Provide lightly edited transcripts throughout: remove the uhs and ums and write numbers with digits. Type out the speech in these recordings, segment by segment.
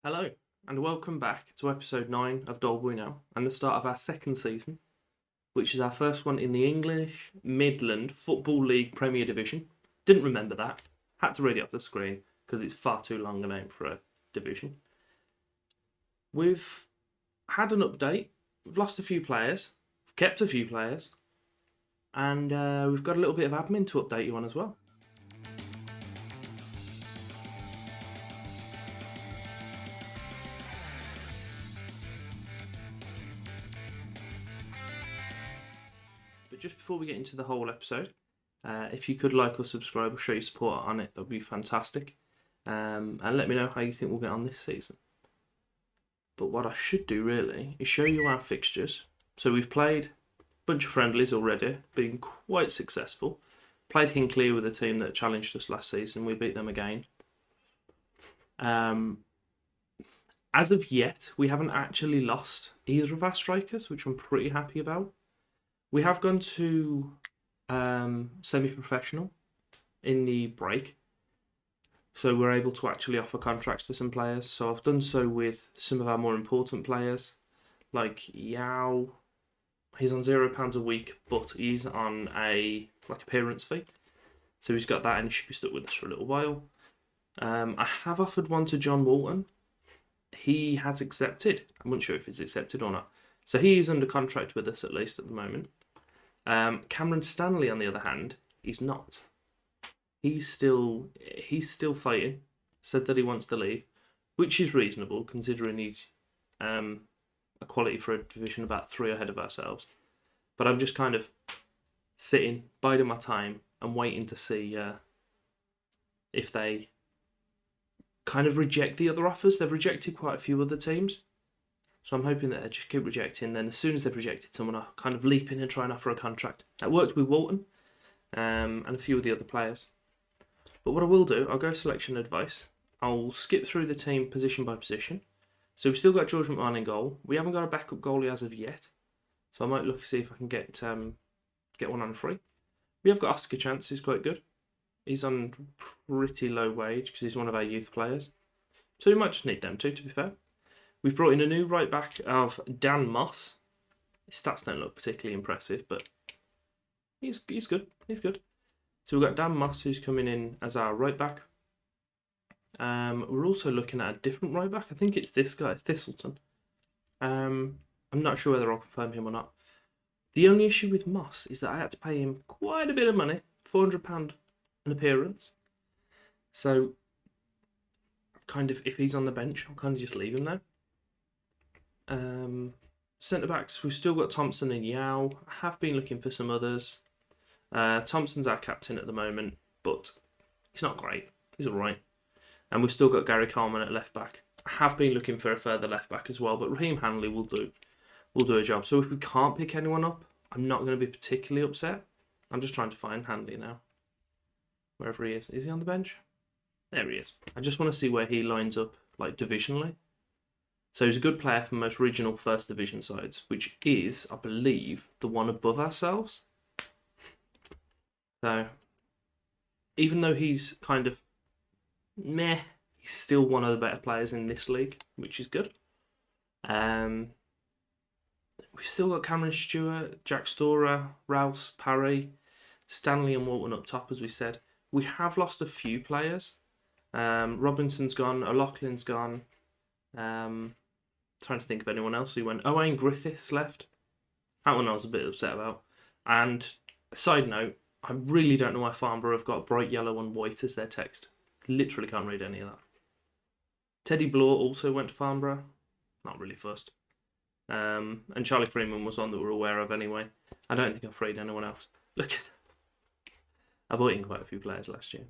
Hello, and welcome back to episode 9 of Doleboy now, and the start of our second season, which is our first one in the English Midland Football League Premier Division. Didn't remember that, had to read it off the screen because it's far too long a name for a division. We've had an update, we've lost a few players, we've kept a few players, and we've got a little bit of admin to update you on as well. But just before we get into the whole episode, if you could like or subscribe or show your support on it, that would be fantastic. And let me know how you think we'll get on this season. But what I should do really is show you our fixtures. So we've played a bunch of friendlies already, been quite successful. Played Hinckley with a team that challenged us last season. We beat them again. As of yet, we haven't actually lost either of our strikers, which I'm pretty happy about. We have gone to semi-professional in the break, so we're able to actually offer contracts to some players. So I've done so with some of our more important players, like Yao. He's on £0 a week, but he's on a appearance fee, so he's got that and he should be stuck with us for a little while. I have offered one to John Walton. He has accepted. I'm not sure if he's accepted or not. So he is under contract with us at least at the moment. Cameron Stanley, on the other hand, is not. He's still fighting. Said that he wants to leave, which is reasonable considering he's a quality for a division about 3 ahead of ourselves. But I'm just kind of sitting, biding my time, and waiting to see if they kind of reject the other offers. They've rejected quite a few other teams. So I'm hoping that they just keep rejecting. Then as soon as they've rejected someone, I'll kind of leap in and try and offer a contract. That worked with Walton and a few of the other players. But what I will do, I'll go selection advice. I'll skip through the team position by position. So we've still got George McMahon in goal. We haven't got a backup goalie as of yet. So I might look to see if I can get one on free. We have got Oscar Chance, who's quite good. He's on pretty low wage because he's one of our youth players. So we might just need them too, to be fair. We've brought in a new right back of Dan Moss. His stats don't look particularly impressive, but he's good. He's good. So we've got Dan Moss, who's coming in as our right back. We're also looking at a different right back. I think it's this guy, Thistleton. I'm not sure whether I'll confirm him or not. The only issue with Moss is that I had to pay him quite a bit of money, £400 an appearance. So if he's on the bench, I'll kind of just leave him there. Centre backs, we've still got Thompson and Yao. I have been looking for some others. Thompson's our captain at the moment, but he's not great. He's alright. And we've still got Gary Coleman at left back. I have been looking for a further left back as well, but Raheem Hanley will do a job. So if we can't pick anyone up, I'm not going to be particularly upset. I'm just trying to find Hanley now. Wherever he is. Is he on the bench? There he is. I just want to see where he lines up, divisionally. So he's a good player for most regional first division sides, which is, I believe, the one above ourselves. So, even though he's kind of meh, he's still one of the better players in this league, which is good. We've still got Cameron Stewart, Jack Storer, Rouse, Parry, Stanley and Walton up top, as we said. We have lost a few players. Robinson's gone, O'Loughlin's gone. Trying to think of anyone else who went. Owain Griffiths left. That one I was a bit upset about. And a side note, I really don't know why Farnborough have got bright yellow and white as their text. Literally can't read any of that. Teddy Bloor also went to Farnborough. Not really fussed. And Charlie Freeman was one that we're aware of anyway. I don't think I've freed anyone else. Look at that. I bought in quite a few players last year.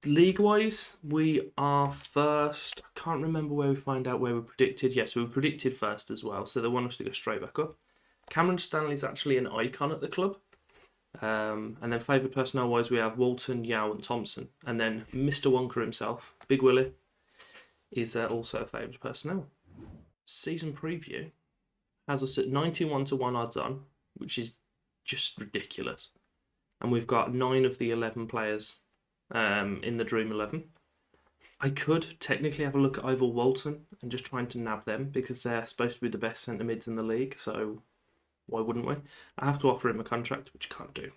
League-wise, we are first. I can't remember where we find out where we predicted. Yes, we were predicted first as well, so they want us to go straight back up. Cameron Stanley's actually an icon at the club. And then favoured personnel-wise, we have Walton, Yao and Thompson. And then Mr. Wonker himself, Big Willie, is also a favoured personnel. Season preview has us at 91 to 1 odds on, which is just ridiculous. And we've got 9 of the 11 players in the Dream 11. I could technically have a look at Ivor Walton and just trying to nab them because they're supposed to be the best centre mids in the league, so why wouldn't we? I have to offer him a contract, which I can't do.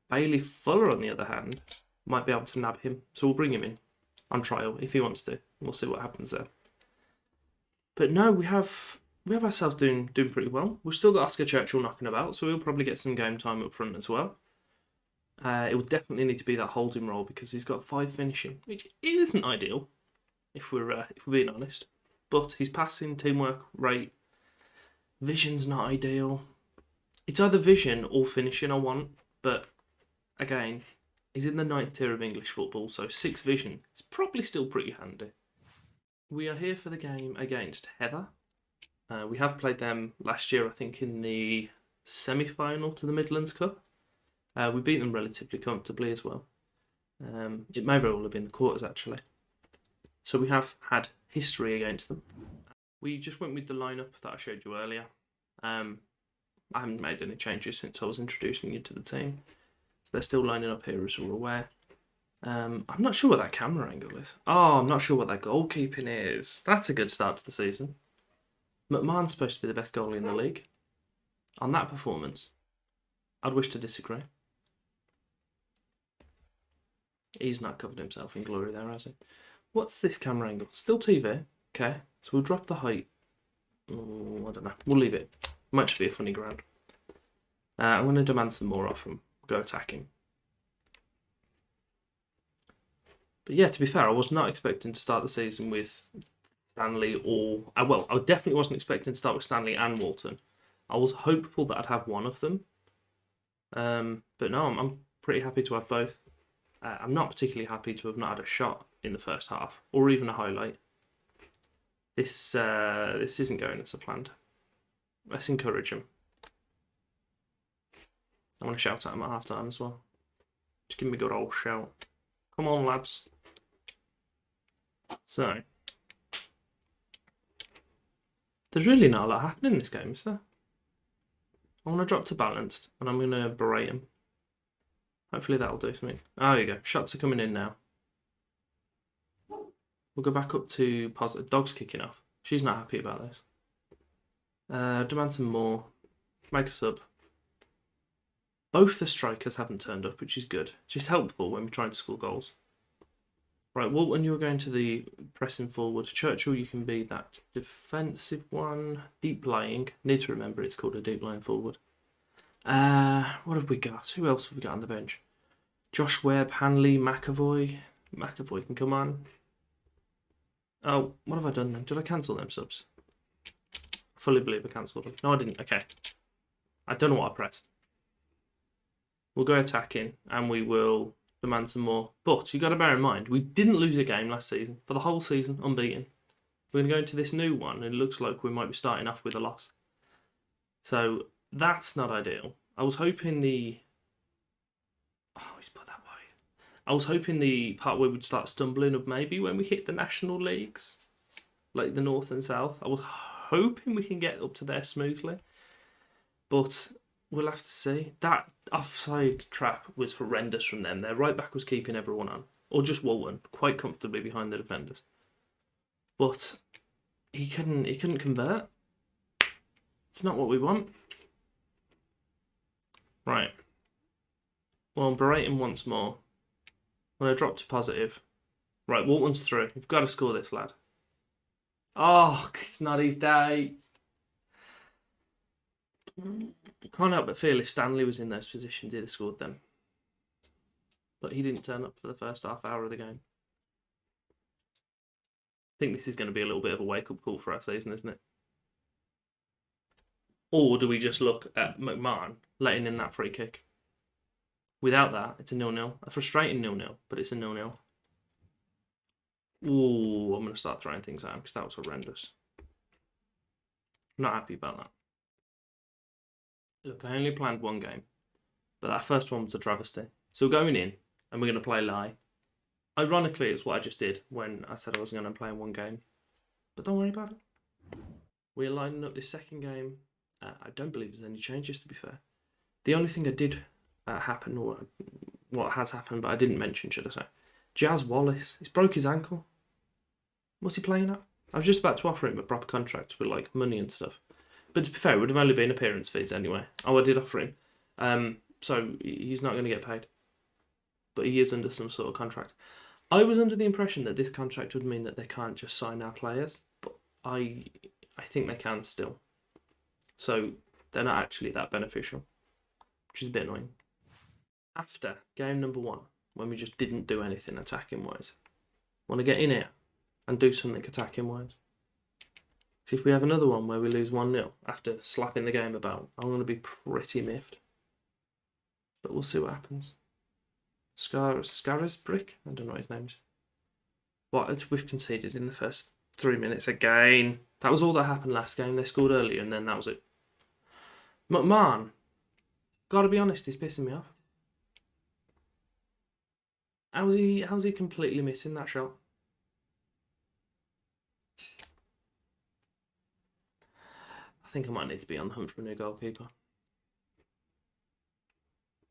Bailey Fuller, on the other hand, might be able to nab him, so we'll bring him in on trial if he wants to. We'll see what happens there. But no, we have ourselves doing pretty well. We've still got Oscar Churchill knocking about, so we'll probably get some game time up front as well. It will definitely need to be that holding role because he's got 5 finishing, which isn't ideal, if we're being honest. But his passing, teamwork rate, vision's not ideal. It's either vision or finishing I want, but again, he's in the 9th tier of English football, so 6 vision is probably still pretty handy. We are here for the game against Heather. We have played them last year, I think, in the semi-final to the Midlands Cup. We beat them relatively comfortably as well. It may very well have been the quarters, actually. So we have had history against them. We just went with the lineup that I showed you earlier. I haven't made any changes since I was introducing you to the team. So they're still lining up here, as we're aware. I'm not sure what that camera angle is. Oh, I'm not sure what that goalkeeping is. That's a good start to the season. McMahon's supposed to be the best goalie in the league. On that performance, I'd wish to disagree. He's not covered himself in glory there, has he? What's this camera angle? Still TV. Okay, so we'll drop the height. Oh, I don't know. We'll leave it. Might just be a funny ground. I'm going to demand some more off him. Go attacking. But yeah, to be fair, I was not expecting to start the season with Stanley or... well, I definitely wasn't expecting to start with Stanley and Walton. I was hopeful that I'd have one of them. But no, I'm pretty happy to have both. I'm not particularly happy to have not had a shot in the first half, or even a highlight. This isn't going as planned. Let's encourage him. I want to shout at him at half time as well. Just give me a good old shout. Come on, lads. So, there's really not a lot happening in this game, is there? I want to drop to balanced, and I'm going to berate him. Hopefully that'll do something. Oh, there you go. Shots are coming in now. We'll go back up to positive. Dog's kicking off. She's not happy about this. Demand some more. Make a sub. Both the strikers haven't turned up, which is good. Which is helpful when we're trying to score goals. Right, Walton, you're going to the pressing forward. Churchill, you can be that defensive one. Deep lying. Need to remember it's called a deep lying forward. What have we got? Who else have we got on the bench? Josh Webb, Hanley, McAvoy. McAvoy can come on. Oh, what have I done then? Did I cancel them subs? I fully believe I cancelled them. No, I didn't. Okay. I don't know what I pressed. We'll go attacking and we will demand some more. But you got to bear in mind, we didn't lose a game last season. For the whole season, unbeaten. We're going to go into this new one and it looks like we might be starting off with a loss. So that's not ideal. I was hoping the... Oh, he's put that wide. I was hoping the part where we'd start stumbling of maybe when we hit the national leagues, like the North and South. I was hoping we can get up to there smoothly. But we'll have to see. That offside trap was horrendous from them. Their right back was keeping everyone on. Or just Walton, quite comfortably behind the defenders. But he couldn't convert. It's not what we want. Right. Well, I'm berating once more. I'm going to drop to positive. Right, Walton's through. You've got to score this, lad. Oh, it's not his day. Can't help but feel if Stanley was in those positions, he'd have scored them. But he didn't turn up for the first half hour of the game. I think this is going to be a little bit of a wake-up call for our season, isn't it? Or do we just look at McMahon letting in that free kick? Without that, it's a 0-0. A frustrating 0-0, but it's a 0-0. Ooh, I'm going to start throwing things at him because that was horrendous. Not happy about that. Look, I only planned one game, but that first one was a travesty. So we're going in, and we're going to play lie. Ironically, it's what I just did when I said I wasn't going to play in one game. But don't worry about it. We're lining up this second game. I don't believe there's any changes, to be fair. The only thing I did happen, or what has happened, but I didn't mention, should I say, Jazz Wallace. He's broke his ankle. What's he playing at? I was just about to offer him a proper contract with like money and stuff. But to be fair, it would have only been appearance fees anyway. Oh, I did offer him. So he's not going to get paid. But he is under some sort of contract. I was under the impression that this contract would mean that they can't just sign our players. But I think they can still. So they're not actually that beneficial. Which is a bit annoying. After game number 1, when we just didn't do anything attacking wise, want to get in here and do something attacking wise. So if we have another one where we lose 1-0 after slapping the game about, I'm going to be pretty miffed. But we'll see what happens. Scarisbrick? I don't know what his name is. What? We've conceded in the first 3 minutes again. That was all that happened last game. They scored earlier and then that was it. McMahon, gotta be honest, he's pissing me off. How's he completely missing that shot? I think I might need to be on the hunt for a new goalkeeper.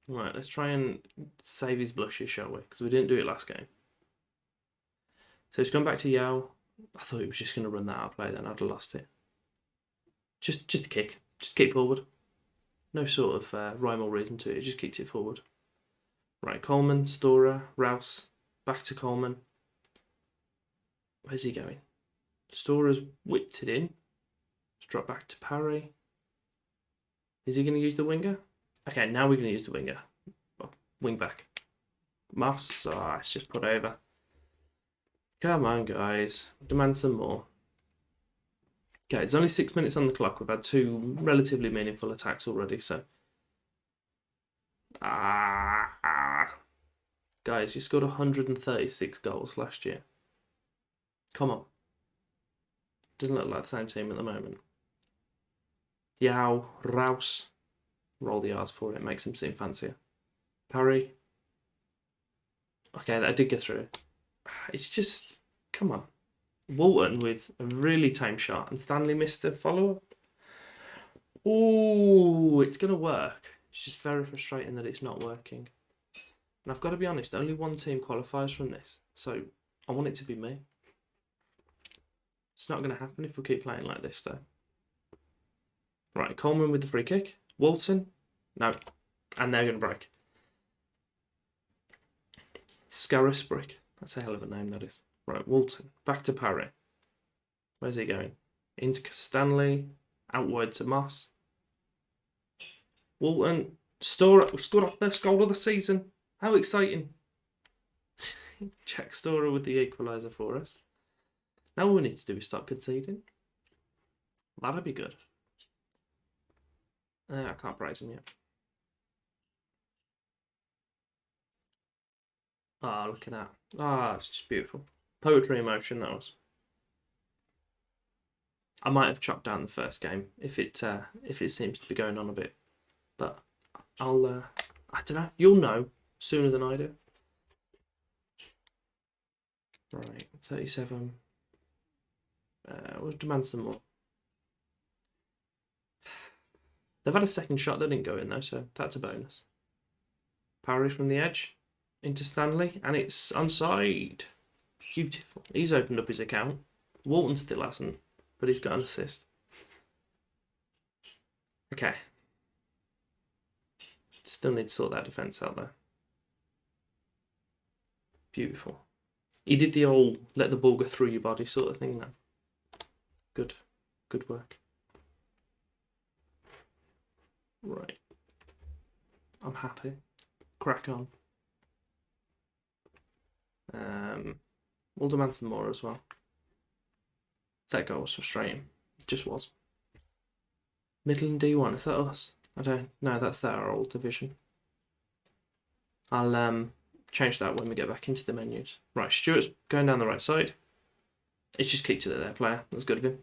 Right, let's try and save his blushes, shall we? Because we didn't do it last game. So he's gone back to Yao. I thought he was just going to run that out of play then. I'd have lost it. Just a kick. Just kick forward. No sort of rhyme or reason to it. Just kicked it forward. Right, Coleman, Storer, Rouse. Back to Coleman. Where's he going? Storer's whipped it in. Let's drop back to Parry. Is he going to use the winger? Okay, now we're going to use the winger. Oh, wing back. Moss. Oh, it's just put over. Come on, guys. Demand some more. Okay, it's only 6 minutes on the clock. We've had 2 relatively meaningful attacks already, so... Guys, you scored 136 goals last year. Come on. Doesn't look like the same team at the moment. Yao, Rouse. Roll the R's for it. Makes him seem fancier. Parry. Okay, that did get through. It's just... Come on. Walton with a really tame shot. And Stanley missed the follow-up. Ooh, it's going to work. It's just very frustrating that it's not working. And I've got to be honest, only one team qualifies from this. So I want it to be me. It's not going to happen if we keep playing like this, though. Right, Coleman with the free kick. Walton. No. And they're going to break. Scarisbrick. That's a hell of a name, that is. Right, Walton. Back to Parry. Where's he going? Into Stanley. Out wide to Moss. Walton. Storer. We've scored our first goal of the season. How exciting. Jack Storer with the equaliser for us. Now all we need to do is stop conceding. That'd be good. I can't praise him yet. Ah, look at that. Ah, it's just beautiful. Poetry in motion, that was. I might have chopped down the first game if it seems to be going on a bit. But I'll I don't know. You'll know sooner than I do. Right, 37. We'll demand some more. They've had a second shot that didn't go in though, so that's a bonus. Parry from the edge into Stanley, and it's onside. Beautiful. He's opened up his account. Walton still hasn't, but he's got an assist. Okay. Still need to sort that defence out there. Beautiful. He did the old let the ball go through your body sort of thing then. Good. Good work. Right. I'm happy. Crack on. We'll demand some more as well. That goal was frustrating. It just was. Midland D1, is that us? I don't know, that's our old division. I'll change that when we get back into the menus. Right, Stuart's going down the right side. It's just kicked to their player. That's good of him.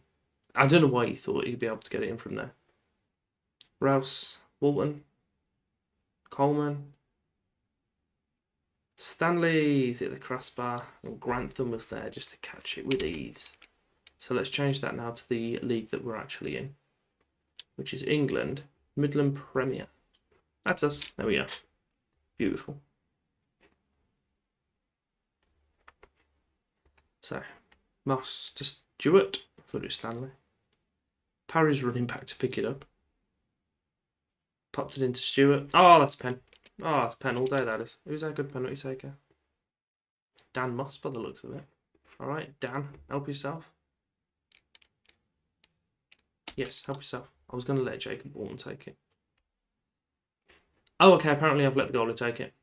I don't know why he thought he'd be able to get it in from there. Rouse, Walton, Coleman. Stanley's at the crossbar, and Grantham was there just to catch it with ease. So let's change that now to the league that we're actually in, which is England Midland Premier. That's us. There we go. Beautiful. So, Moss to Stewart. I thought it was Stanley. Parry's running back to pick it up. Popped it into Stewart. Oh, that's pen. Oh, that's pen all day, that is. Who's our good penalty taker? Dan Moss, by the looks of it. All right, Dan, help yourself. Yes, help yourself. I was going to let Jacob Walton take it. Oh, okay, apparently I've let the goalie take it.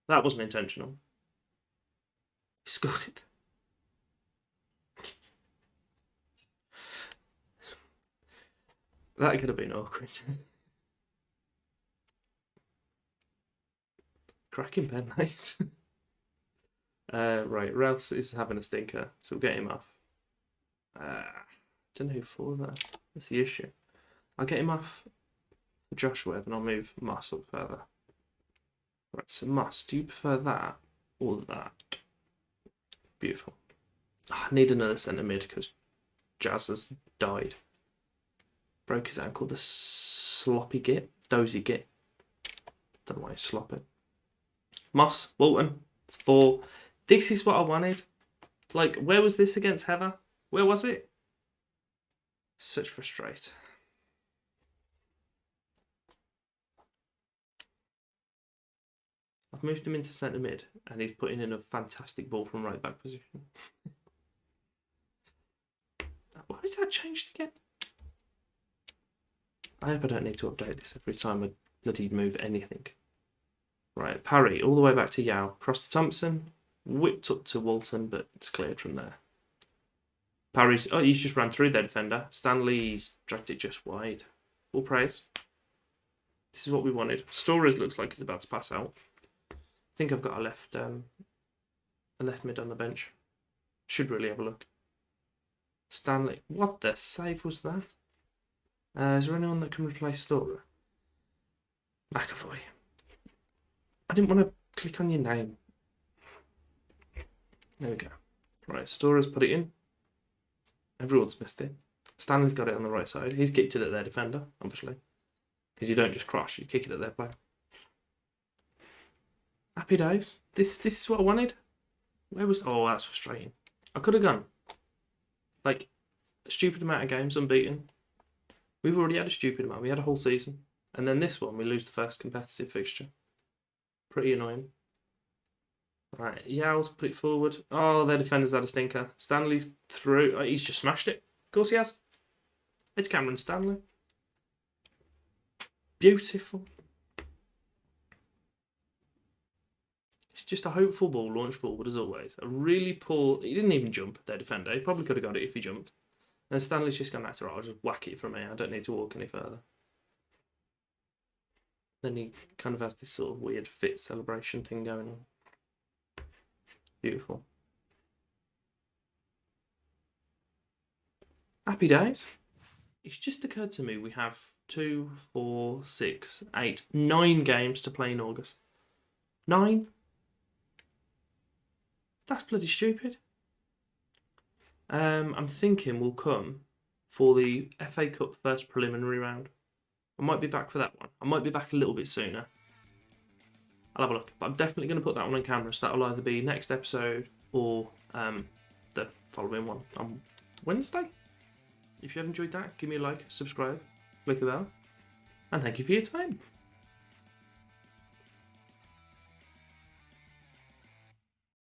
That wasn't intentional. He scored it. That could have been awkward. Cracking pen, nice. Right, Rouse is having a stinker, so we'll get him off. Don't know who for that. That's the issue. I'll get him off for Josh Webb and I'll move Moss up further. Right, so Moss, do you prefer that or that? Beautiful. I need another centre mid because Jazz has died. Broke his ankle, the sloppy git, dozy git. Don't know why he's sloppy. Moss, Walton, it's 4. This is what I wanted. Like, where was this against Heather? Where was it? Such frustration. I've moved him into centre mid and he's putting in a fantastic ball from right back position. Why is that changed again? I hope I don't need to update this every time I bloody move anything. Right, Parry, all the way back to Yao. Cross to Thompson, whipped up to Walton, but it's cleared from there. Parry's, oh, he's just ran through their defender. Stanley's dragged it just wide. Full praise. This is what we wanted. Storers looks like he's about to pass out. I think I've got a left mid on the bench. Should really have a look. Stanley, what the save was that? Is there anyone that can replace Storer? McAvoy. I didn't want to click on your name. There we go. Right, Storer's put it in. Everyone's missed it. Stanley's got it on the right side. He's kicked it at their defender, obviously. Because you don't just cross, you kick it at their player. Happy days. This is what I wanted. Where was... Oh, that's frustrating. I could have gone. Like, a stupid amount of games unbeaten. We've already had a stupid amount. We had a whole season. And then this one, we lose the first competitive fixture. Pretty annoying. Right, Yao's put it forward. Oh, their defender's had a stinker. Stanley's through. Oh, he's just smashed it. Of course he has. It's Cameron Stanley. Beautiful. It's just a hopeful ball launched forward as always. A really poor... He didn't even jump, their defender. He probably could have got it if he jumped. And Stanley's just gone, that's all right, I'll just whack it from here. I don't need to walk any further. Then he kind of has this sort of weird fit celebration thing going on. Beautiful. Happy days. It's just occurred to me we have 2, 4, 6, 8, 9 games to play in August. 9? That's bloody stupid. I'm thinking we'll come for the FA Cup first preliminary round. I might be back for that one. I might be back a little bit sooner. I'll have a look. But I'm definitely going to put that one on camera. So that'll either be next episode or the following one on Wednesday. If you have enjoyed that, give me a like, subscribe, click the bell. And thank you for your time.